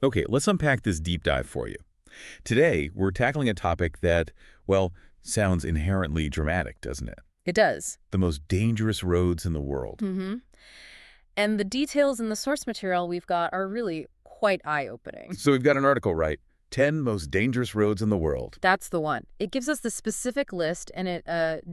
Okay, let's unpack this deep dive for you. Today, we're tackling a topic that, well, sounds inherently dramatic, doesn't it? It does. The most dangerous roads in the world. hmm And the details in the source material we've got are really quite eye-opening. So we've got an article, right? 10 most dangerous roads in the world. That's the one. It gives us the specific list, and it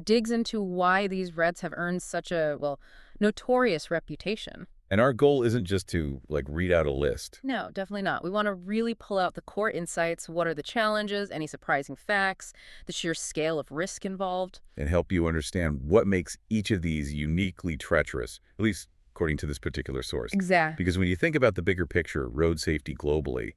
digs into why these roads have earned such a, well, notorious reputation. And our goal isn't just to, read out a list. No, definitely not. We want to really pull out the core insights. What are the challenges, any surprising facts, the sheer scale of risk involved? And help you understand what makes each of these uniquely treacherous, at least according to this particular source. Exactly. Because when you think about the bigger picture, road safety globally,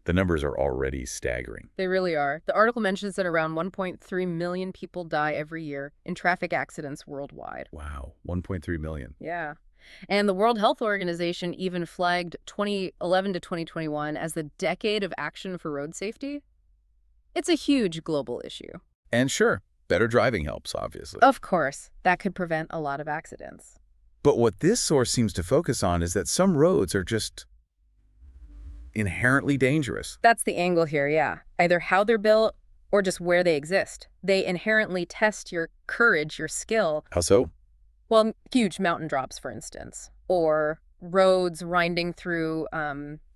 the numbers are already staggering. They really are. The article mentions that around 1.3 million people die every year in traffic accidents worldwide. Wow, 1.3 million. Yeah. And the World Health Organization even flagged 2011 to 2021 as the decade of action for road safety. It's a huge global issue. And sure, better driving helps, obviously. Of course, that could prevent a lot of accidents. But what this source seems to focus on is that some roads are just inherently dangerous. That's the angle here, yeah. Either how they're built or just where they exist. They inherently test your courage, your skill. How so? Well, huge mountain drops, for instance, or roads winding through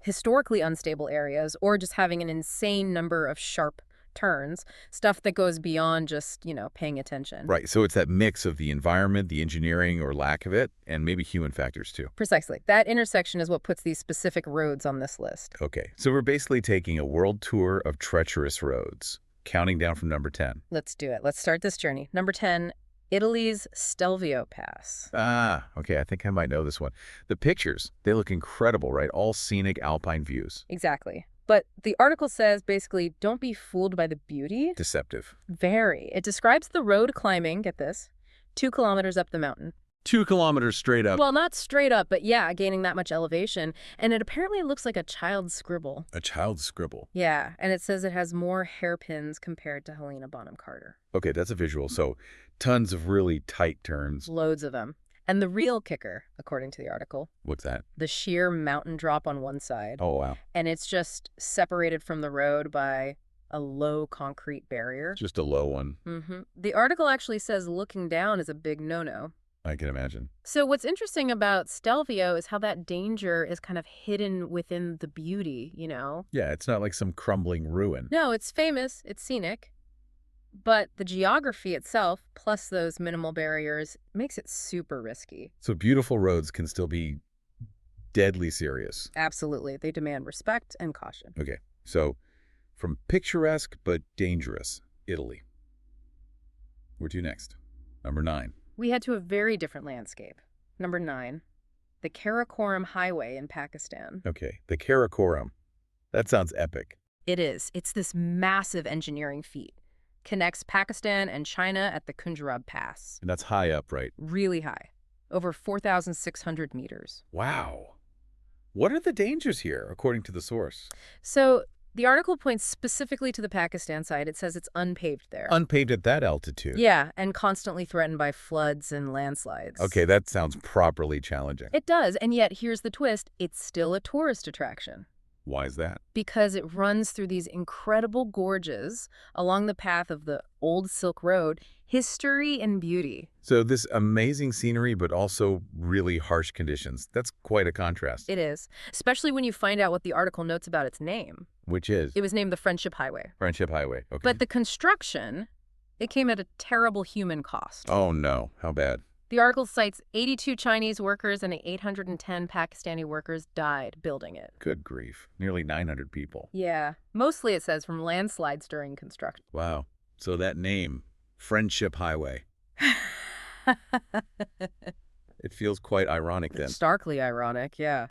historically unstable areas, or just having an insane number of sharp turns, stuff that goes beyond just, paying attention. Right, so it's that mix of the environment, the engineering or lack of it, and maybe human factors too. Precisely. That intersection is what puts these specific roads on this list. Okay, so we're basically taking a world tour of treacherous roads, counting down from number 10. Let's do it. Let's start this journey. Number 10, Italy's Stelvio Pass. Ah, okay, I think I might know this one. The pictures, they look incredible, right? All scenic alpine views. Exactly. But the article says basically, don't be fooled by the beauty. Deceptive. Very. It describes the road climbing, get this, 2 kilometers up the mountain. 2 kilometers straight up. Well, not straight up, but yeah, gaining that much elevation. And it apparently looks like a child's scribble. A child's scribble. Yeah, and it says it has more hairpins compared to Helena Bonham Carter. Okay, that's a visual. So tons of really tight turns. Loads of them. And the real kicker, according to the article, What's that? the sheer mountain drop on one side. Oh, wow. And it's just separated from the road by a low concrete barrier. Just a low one, The article actually says looking down is a big no-no. I can imagine. So what's interesting about Stelvio is how that danger is kind of hidden within the beauty, Yeah, it's not like some crumbling ruin. No, it's famous, it's scenic, but the geography itself, plus those minimal barriers, makes it super risky. So beautiful roads can still be deadly serious. Absolutely. They demand respect and caution. Okay, so from picturesque but dangerous, Italy. Where to next? Number 9. We head to a very different landscape. Number 9, the Karakoram Highway in Pakistan. Okay, the Karakoram. That sounds epic. It is. It's this massive engineering feat. Connects Pakistan and China at the Kunjarab Pass. And that's high up, right? Really high. Over 4,600 meters. Wow. What are the dangers here, according to the source? So the article points specifically to the Pakistan side. It says it's unpaved there. Unpaved at that altitude. Yeah, and constantly threatened by floods and landslides. Okay, that sounds properly challenging. It does, and yet here's the twist. It's still a tourist attraction. Why is that? Because it runs through these incredible gorges along the path of the old Silk Road, history and beauty. So this amazing scenery, but also really harsh conditions. That's quite a contrast. It is, especially when you find out what the article notes about its name. Which is? It was named the Friendship Highway. Friendship Highway. Okay. But the construction, it came at a terrible human cost. Oh, no. How bad? The article cites 82 Chinese workers and 810 Pakistani workers died building it. Good grief. Nearly 900 people. Yeah, mostly it says from landslides during construction. Wow. So that name, Friendship Highway, it feels quite ironic then. Starkly ironic, yeah.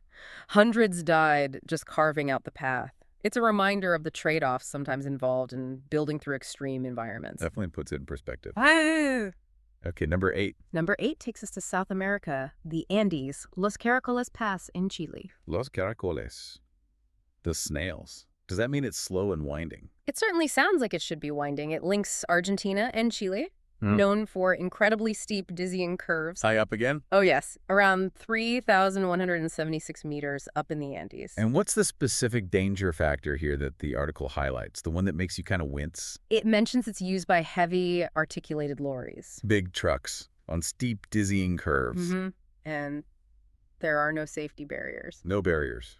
Hundreds died just carving out the path. It's a reminder of the trade-offs sometimes involved in building through extreme environments. Definitely puts it in perspective. Ah! Okay, number 8. Number 8 takes us to South America, the Andes, Los Caracoles Pass in Chile. Los Caracoles. The snails. Does that mean it's slow and winding? It certainly sounds like it should be winding. It links Argentina and Chile. known for incredibly steep, dizzying curves. High up again? Oh, yes, around 3,176 meters up in the Andes. And what's the specific danger factor here that the article highlights, the one that makes you kind of wince? It mentions it's used by heavy, articulated lorries. Big trucks on steep, dizzying curves. And there are no safety barriers. No barriers.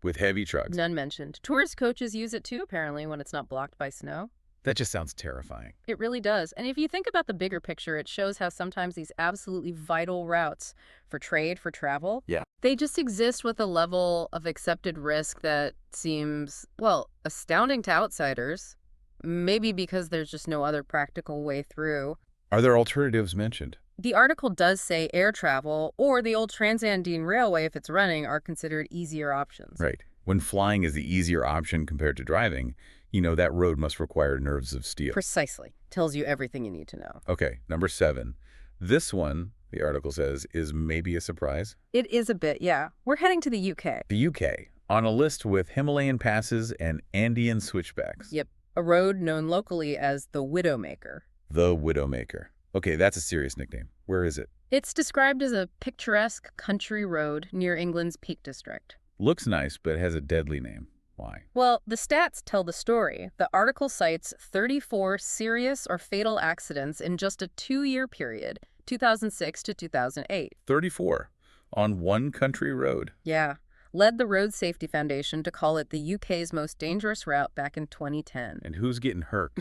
With heavy trucks. None mentioned. Tourist coaches use it too, apparently, when it's not blocked by snow. That just sounds terrifying. It really does. And if you think about the bigger picture, it shows how sometimes these absolutely vital routes for trade, for travel, they just exist with a level of accepted risk that seems, well, astounding to outsiders. Maybe because there's just no other practical way through. Are there alternatives mentioned? The article does say air travel or the old Transandine Railway, if it's running, are considered easier options. Right. When flying is the easier option compared to driving, you know that road must require nerves of steel. Precisely. Tells you everything you need to know. Okay, number 7. This one, the article says, is maybe a surprise. It is a bit, yeah. We're heading to the UK. The UK, on a list with Himalayan passes and Andean switchbacks. Yep. A road known locally as the Widowmaker. The Widowmaker. Okay, that's a serious nickname. Where is it? It's described as a picturesque country road near England's Peak District. Looks nice, but has a deadly name. Why? Well, the stats tell the story. The article cites 34 serious or fatal accidents in just a 2-year period, 2006 to 2008. 34 on one country road. Yeah. Led the Road Safety Foundation to call it the UK's most dangerous route back in 2010. And who's getting hurt,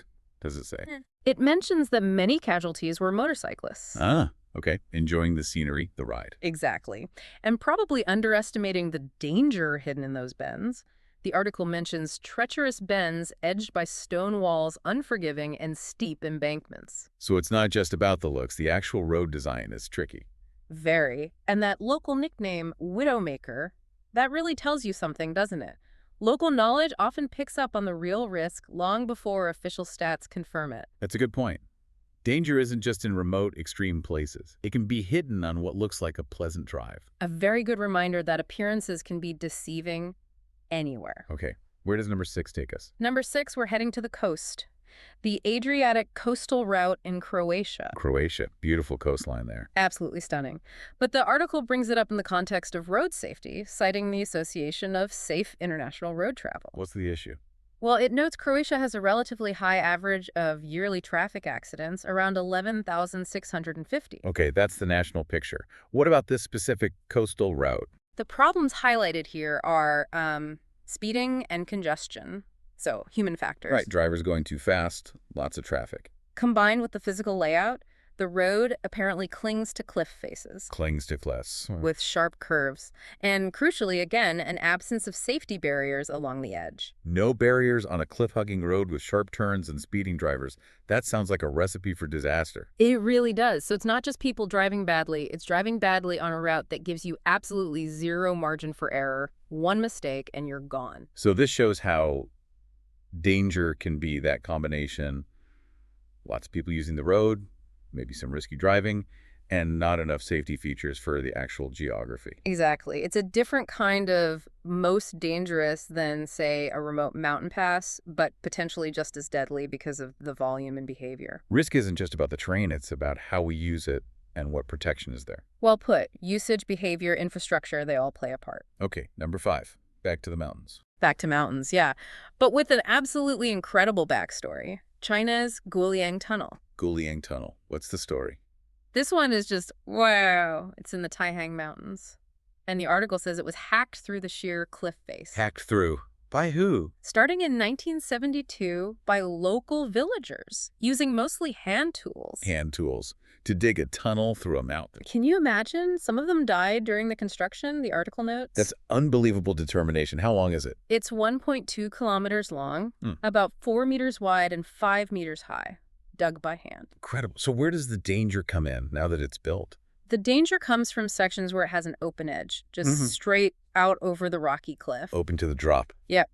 does it say? It mentions that many casualties were motorcyclists. Ah, okay. Enjoying the scenery, the ride. Exactly. And probably underestimating the danger hidden in those bends. The article mentions treacherous bends edged by stone walls, unforgiving, and steep embankments. So it's not just about the looks. The actual road design is tricky. Very. And that local nickname, Widowmaker, that really tells you something, doesn't it? Local knowledge often picks up on the real risk long before official stats confirm it. That's a good point. Danger isn't just in remote, extreme places. It can be hidden on what looks like a pleasant drive. A very good reminder that appearances can be deceiving anywhere. Okay, where does number 6 take us? Number 6, we're heading to the coast. The Adriatic coastal route in Croatia. Croatia. Beautiful coastline there. Absolutely stunning. But the article brings it up in the context of road safety, citing the Association of Safe International Road Travel. What's the issue? Well, it notes Croatia has a relatively high average of yearly traffic accidents, around 11,650. Okay, that's the national picture. What about this specific coastal route? The problems highlighted here are speeding and congestion, so human factors. Right, drivers going too fast, lots of traffic. Combined with the physical layout, the road apparently clings to cliff faces. Clings to cliffs. With sharp curves. And crucially, again, an absence of safety barriers along the edge. No barriers on a cliff-hugging road with sharp turns and speeding drivers. That sounds like a recipe for disaster. It really does. So it's not just people driving badly. It's driving badly on a route that gives you absolutely zero margin for error. One mistake and you're gone. So this shows how danger can be that combination. Lots of people using the road, maybe some risky driving, and not enough safety features for the actual geography. Exactly. It's a different kind of most dangerous than, say, a remote mountain pass, but potentially just as deadly because of the volume and behavior. Risk isn't just about the terrain, it's about how we use it and what protection is there. Well put. Usage, behavior, infrastructure, they all play a part. Okay, number 5, back to the mountains. Back to mountains, yeah. But with an absolutely incredible backstory. China's Guoliang Tunnel. Guoliang Tunnel. What's the story? This one is just, wow. It's in the Taihang Mountains. And the article says it was hacked through the sheer cliff face. Hacked through. By who? Starting in 1972 by local villagers, using mostly hand tools. Hand tools. To dig a tunnel through a mountain. Can you imagine? Some of them died during the construction, the article notes. That's unbelievable determination. How long is it? It's 1.2 kilometers long, about 4 meters wide and 5 meters high, dug by hand. Incredible. So where does the danger come in now that it's built? The danger comes from sections where it has an open edge, just straight out over the rocky cliff. Open to the drop. Yep.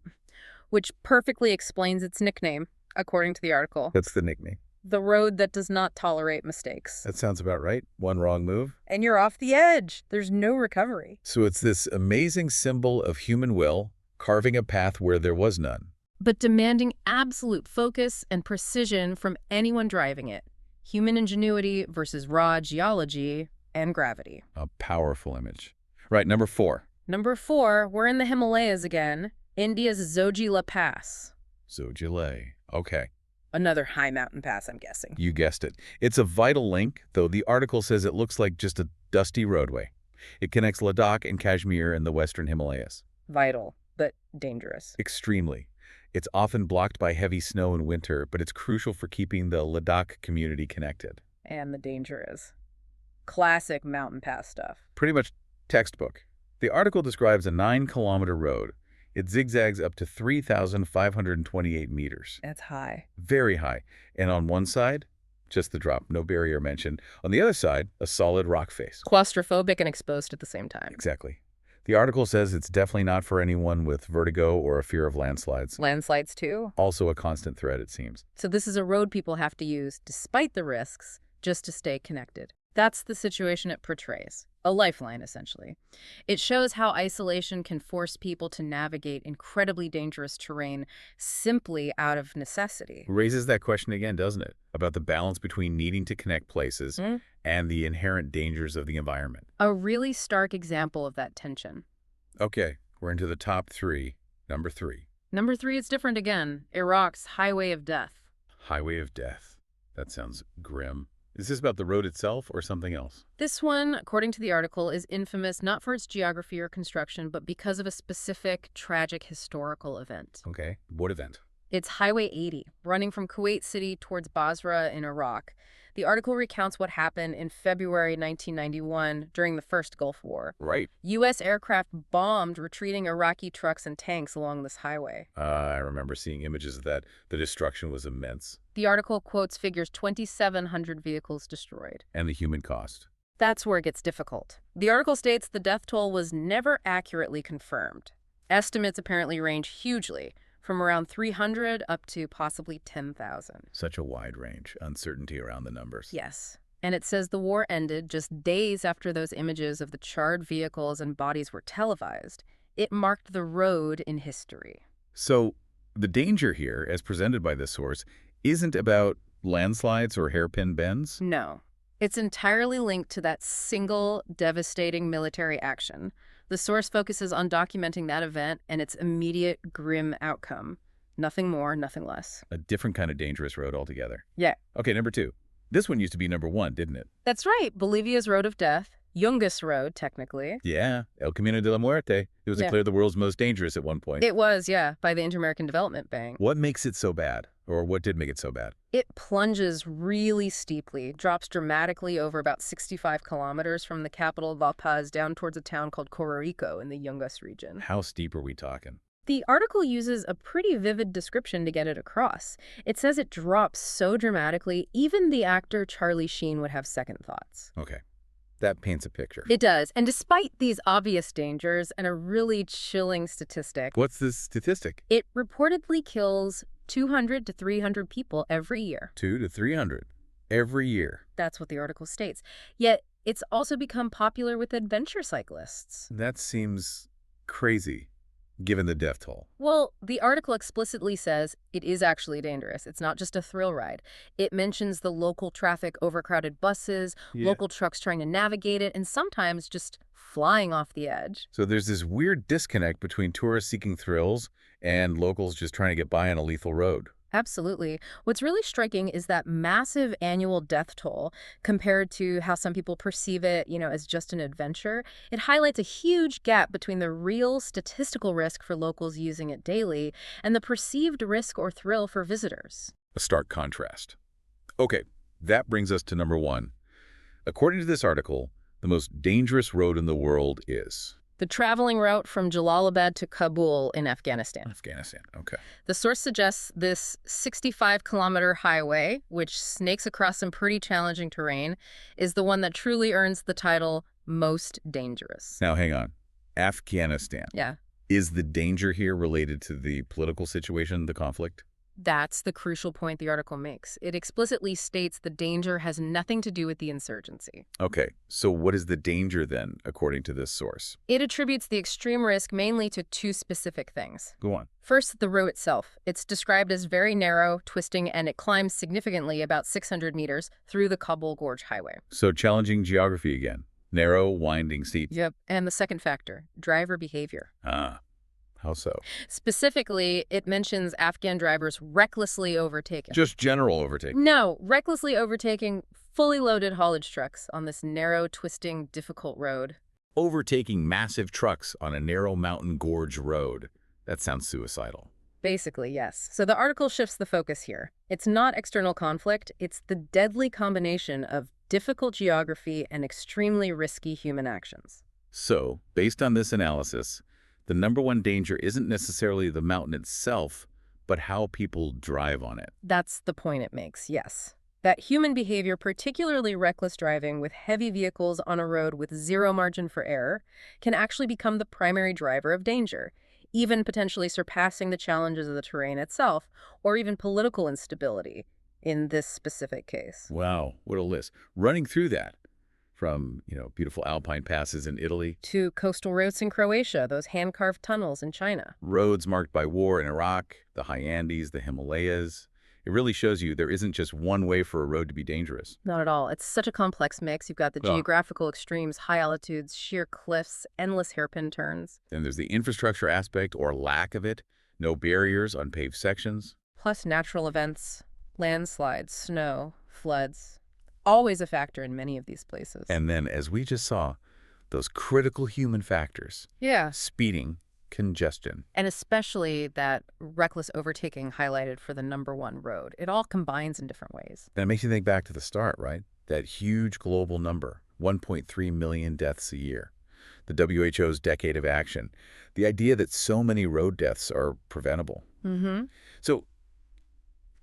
Which perfectly explains its nickname, according to the article. That's the nickname. The road that does not tolerate mistakes. That sounds about right. One wrong move. And you're off the edge. There's no recovery. So it's this amazing symbol of human will, carving a path where there was none. But demanding absolute focus and precision from anyone driving it. Human ingenuity versus raw geology and gravity. A powerful image. Right, number 4. Number 4, we're in the Himalayas again. India's Zojila Pass. Zojile. Okay, Another high mountain pass, I'm guessing. you guessed it. It's a vital link, though the article says it looks like just a dusty roadway. It connects Ladakh and Kashmir in the western Himalayas. Vital, but dangerous. Extremely. It's often blocked by heavy snow in winter, but it's crucial for keeping the Ladakh community connected. And the danger is classic mountain pass stuff. Pretty much textbook. The article describes a 9-kilometer road. It zigzags up to 3,528 meters. That's high. Very high. And on one side, just the drop, no barrier mentioned. On the other side, a solid rock face. Claustrophobic and exposed at the same time. Exactly. The article says it's definitely not for anyone with vertigo or a fear of landslides. Landslides too. Also a constant threat, it seems. So this is a road people have to use, despite the risks, just to stay connected. That's the situation it portrays. A lifeline, essentially. It shows how isolation can force people to navigate incredibly dangerous terrain simply out of necessity. Raises that question again, doesn't it? About the balance between needing to connect places and the inherent dangers of the environment. A really stark example of that tension. Okay, we're into the top 3. Number 3. Number 3, it's different again. Iraq's Highway of Death. Highway of Death. That sounds grim. Is this about the road itself or something else? This one, according to the article, is infamous not for its geography or construction, but because of a specific tragic historical event. Okay, what event? It's Highway 80, running from Kuwait City towards Basra in Iraq. The article recounts what happened in February 1991 during the first Gulf War. Right. U.S. aircraft bombed retreating Iraqi trucks and tanks along this highway. I remember seeing images of that. The destruction was immense. The article quotes figures 2,700 vehicles destroyed. And the human cost. That's where it gets difficult. The article states the death toll was never accurately confirmed. Estimates apparently range hugely, from around 300 up to possibly 10,000. Such a wide range. Uncertainty around the numbers. Yes. And it says the war ended just days after those images of the charred vehicles and bodies were televised. It marked the road in history. So, the danger here, as presented by this source, isn't about landslides or hairpin bends? No. It's entirely linked to that single, devastating military action. The source focuses on documenting that event and its immediate, grim outcome. Nothing more, nothing less. A different kind of dangerous road altogether. Yeah. Okay, number 2. This one used to be number 1, didn't it? That's right. Bolivia's Road of Death. Yungas Road, technically. Yeah, El Camino de la Muerte. It was declared the world's most dangerous at one point. It was, yeah, by the Inter-American Development Bank. What makes it so bad? Or what did make it so bad? It plunges really steeply, drops dramatically over about 65 kilometers from the capital La Paz down towards a town called Cororico in the Yungas region. How steep are we talking? The article uses a pretty vivid description to get it across. It says it drops so dramatically, even the actor Charlie Sheen would have second thoughts. Okay. That paints a picture. It does. And despite these obvious dangers and a really chilling statistic, What's this statistic? it reportedly kills 200 to 300 people every year. 200 to 300 every year. That's what the article states. Yet, it's also become popular with adventure cyclists. That seems crazy, given the death toll. Well, the article explicitly says it is actually dangerous. It's not just a thrill ride. It mentions the local traffic, overcrowded buses, local trucks trying to navigate it, and sometimes just flying off the edge. So there's this weird disconnect between tourists seeking thrills and locals just trying to get by on a lethal road. Absolutely. What's really striking is that massive annual death toll compared to how some people perceive it, as just an adventure. It highlights a huge gap between the real statistical risk for locals using it daily and the perceived risk or thrill for visitors. A stark contrast. Okay, that brings us to number 1. According to this article, the most dangerous road in the world is... The traveling route from Jalalabad to Kabul in Afghanistan. Afghanistan, okay. The source suggests this 65-kilometer highway, which snakes across some pretty challenging terrain, is the one that truly earns the title most dangerous. Now, hang on. Afghanistan. Yeah. Is the danger here related to the political situation, the conflict? That's the crucial point the article makes. It explicitly states the danger has nothing to do with the insurgency. Okay, so what is the danger then, according to this source? It attributes the extreme risk mainly to two specific things. Go on. First, the road itself. It's described as very narrow, twisting, and it climbs significantly about 600 meters through the Kabul Gorge Highway. So challenging geography again. Narrow, winding, steep. Yep. And the second factor, driver behavior. Ah, how so? Specifically, it mentions Afghan drivers recklessly overtaking. Just general overtake. No, recklessly overtaking fully loaded haulage trucks on this narrow, twisting, difficult road. Overtaking massive trucks on a narrow mountain gorge road. That sounds suicidal. Basically, yes. So the article shifts the focus here. It's not external conflict, it's the deadly combination of difficult geography and extremely risky human actions. So, based on this analysis, the number one danger isn't necessarily the mountain itself, but how people drive on it. That's the point it makes, yes. That human behavior, particularly reckless driving with heavy vehicles on a road with zero margin for error, can actually become the primary driver of danger, even potentially surpassing the challenges of the terrain itself, or even political instability in this specific case. Wow, what a list. Running through that, from, beautiful alpine passes in Italy, To coastal roads in Croatia, those hand-carved tunnels in China. roads marked by war in Iraq, the high Andes, the Himalayas. It really shows you there isn't just one way for a road to be dangerous. Not at all. It's such a complex mix. You've got the Yeah. geographical extremes, high altitudes, sheer cliffs, endless hairpin turns, Then there's the infrastructure aspect or lack of it, no barriers on paved sections. plus natural events, landslides, snow, floods. Always a factor in many of these places. And then, as we just saw, those critical human factors, yeah. speeding, congestion. And especially that reckless overtaking highlighted for the number one road. It all combines in different ways. And it makes you think back to the start, right? That huge global number, 1.3 million deaths a year. The WHO's decade of action. The idea that so many road deaths are preventable. Mm-hmm. So,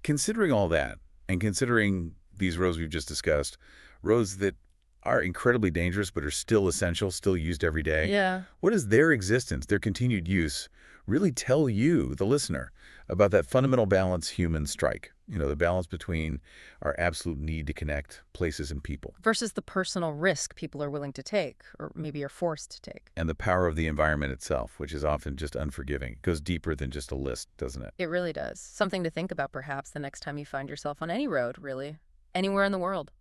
considering all that, and considering these roads we've just discussed, roads that are incredibly dangerous but are still essential, still used every day, Yeah. what does their existence, their continued use, really tell you, the listener, about that fundamental balance humans strike? The balance between our absolute need to connect places and people Versus the personal risk people are willing to take, or maybe are forced to take. and the power of the environment itself, which is often just unforgiving. It goes deeper than just a list, doesn't it? It really does. Something to think about perhaps the next time you find yourself on any road, really. Anywhere in the world.